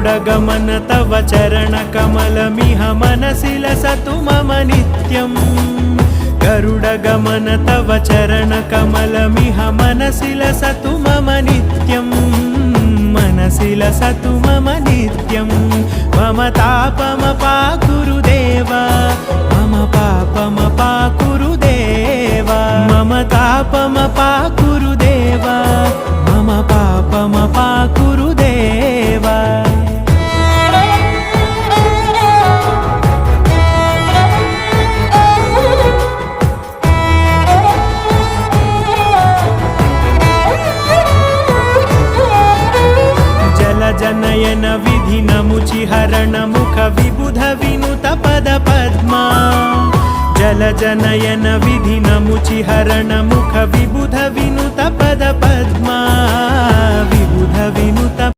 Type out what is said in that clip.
गरुडगमन तव चरणकमलमिह मनसि लसतु मम नित्यम् गरुडगमन तव चरणकमलमिह मनसि लसतु मम नित्यम् मनसि लसतु मम नित्यं मम तापमपाकुरु देव मम पापमपाकुरु देव मम तापमपाकुरु देव मम पापमपाकुरु देव जनयन विधिनमुचिहरण मुख विबुध विनुत पद पद्मा जलजनयन विधिनमुचिहरण मुख विबुध विनुत पद पद्मा विबुध विनुत